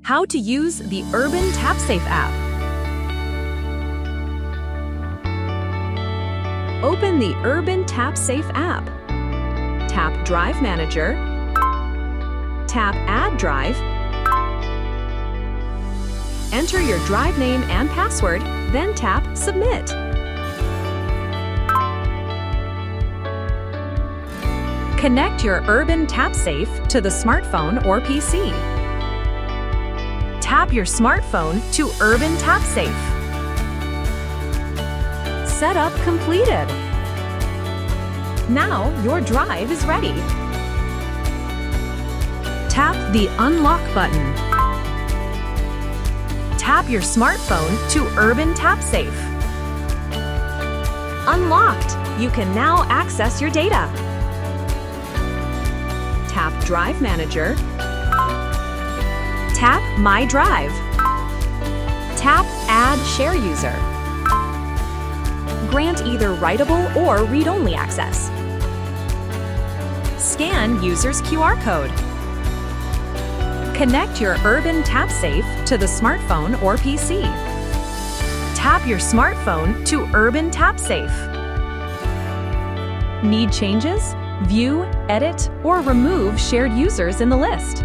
How to use the URBAN TAPSAFE app. Open the URBAN TAPSAFE app. Tap Drive Manager. Tap Add Drive. Enter your drive name and password, then tap Submit. Connect your URBAN TAPSAFE to the smartphone or PC. Tap your smartphone to URBAN TAPSAFE. Setup completed. Now your drive is ready. Tap the Unlock button. Tap your smartphone to URBAN TAPSAFE. Unlocked! You can now access your data. Tap Drive Manager. Tap My Drive. Tap Add Share User. Grant either writable or read-only access. Scan user's QR code. Connect your URBAN TAPSAFE to the smartphone or PC. Tap your smartphone to URBAN TAPSAFE. Need changes? View, edit, or remove shared users in the list.